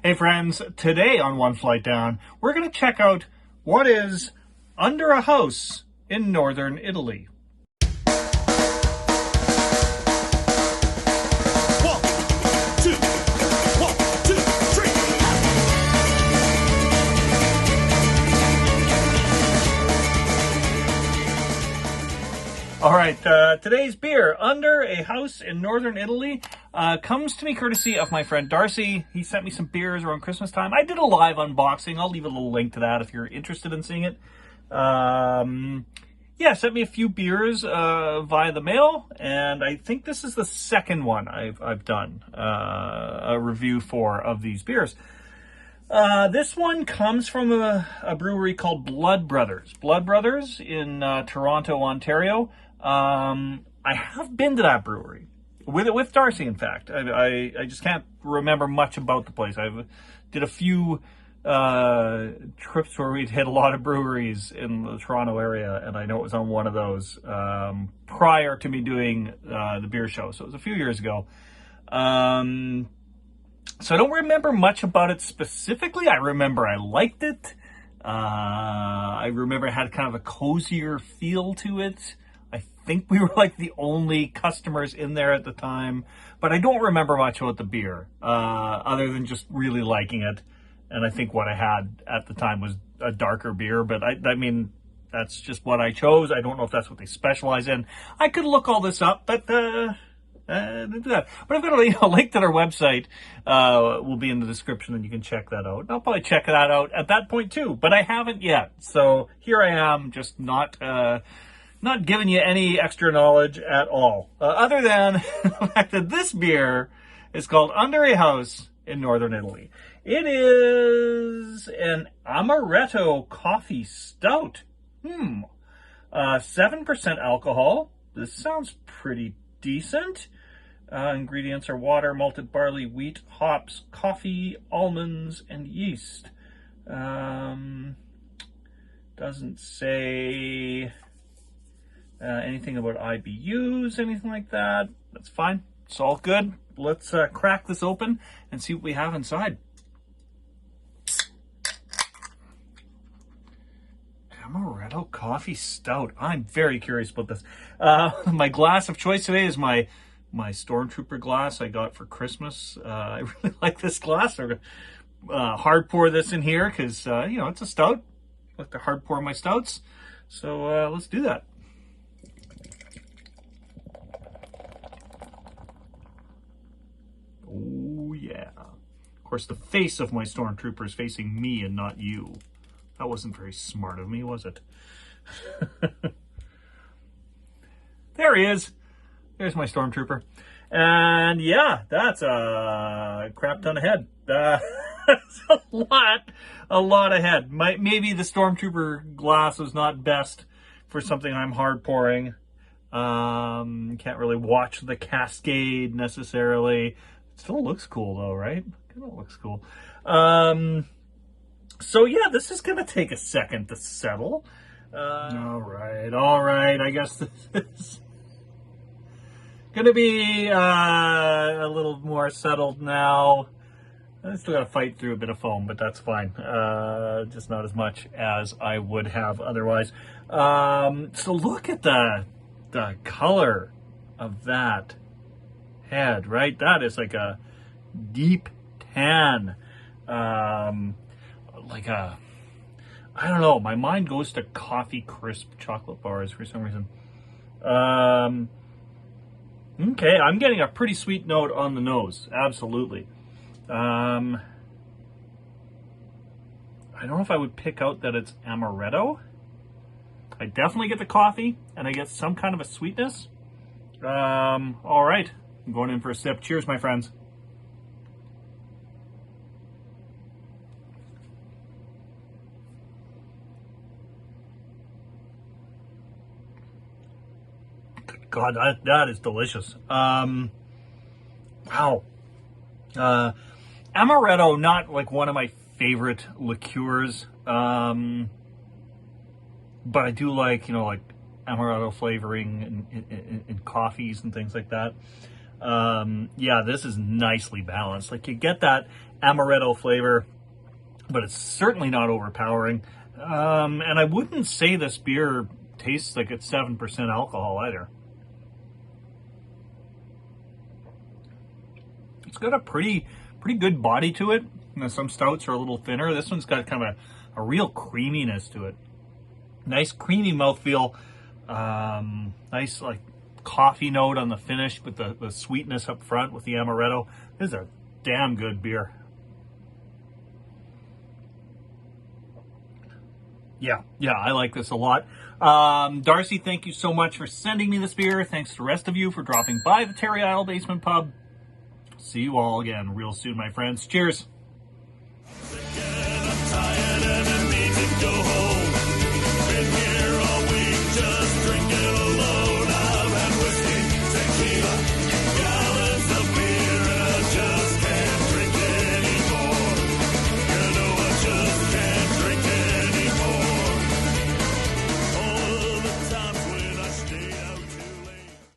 Hey friends, today on One Flight Down, we're going to check out what is under a house in northern Italy. All right, today's beer, Under a House in Northern Italy, comes to me courtesy of my friend Darcy. He sent me some beers around Christmas time. I did a live unboxing. I'll leave a little link to that if you're interested in seeing it. Yeah, sent me a few beers via the mail, and I think this is the second one I've done a review for of these beers. This one comes from a brewery called Blood Brothers. Blood Brothers in Toronto, Ontario. I have been to that brewery with Darcy. In fact, I just can't remember much about the place. I've did a few trips where we'd hit a lot of breweries in the Toronto area, and I know it was on one of those prior to me doing the beer show. So it was a few years ago. So I don't remember much about it specifically. I remember I liked it. I remember it had kind of a cozier feel to it. I think we were like the only customers in there at the time, but I don't remember much about the beer, other than just really liking it. And I think what I had at the time was a darker beer, but I mean, that's just what I chose. I don't know if that's what they specialize in. I could look all this up, but didn't do that. But I've got a link to their website, will be in the description, and you can check that out. I'll probably check that out at that point too, but I haven't yet. So here I am, just not giving you any extra knowledge at all, other than the fact that this beer is called Under a House in Northern Italy. It is an Amaretto coffee stout. 7% alcohol. This sounds pretty decent. Ingredients are water, malted barley, wheat, hops, coffee, almonds, and yeast. Doesn't say anything about IBUs, anything like that. That's fine. It's all good. Let's crack this open and see what we have inside. Amaretto coffee stout. I'm very curious about this. My glass of choice today is my Stormtrooper glass I got for Christmas. I really like this glass. I'm gonna hard pour this in here because you know, it's a stout. I like to hard pour my stouts. So let's do that. Oh yeah. Of course, the face of my Stormtrooper is facing me and not you. That wasn't very smart of me, was it? There he is. There's my Stormtrooper. And yeah, that's a crap ton of head. That's a lot of head. Maybe the Stormtrooper glass was not best for something I'm hard pouring. Can't really watch the cascade necessarily. It still looks cool though, right? It looks cool. So yeah, this is going to take a second to settle. All right. I guess this is going to be a little more settled now. I still got to fight through a bit of foam, but that's fine. Just not as much as I would have otherwise. So look at the color of that head, right? That is like a deep tan. Like a, I don't know, my mind goes to coffee crisp chocolate bars for some reason. Okay, I'm getting a pretty sweet note on the nose, absolutely. I don't know if I would pick out that it's amaretto. I definitely get the coffee, and I get some kind of a sweetness. All right, I'm going in for a sip. Cheers, my friends. God, that is delicious. Wow. Amaretto, not like one of my favorite liqueurs. But I do like, you know, like amaretto flavoring in coffees and things like that. Yeah, this is nicely balanced. Like, you get that amaretto flavor, but it's certainly not overpowering. And I wouldn't say this beer tastes like it's 7% alcohol either. It's got a pretty good body to it. You know, some stouts are a little thinner. This one's got kind of a real creaminess to it. Nice creamy mouthfeel. Nice like coffee note on the finish with the sweetness up front with the amaretto. This is a damn good beer. Yeah, I like this a lot. Darcy, thank you so much for sending me this beer. Thanks to the rest of you for dropping by the Terry Isle Basement Pub. See you all again real soon, my friends. Cheers.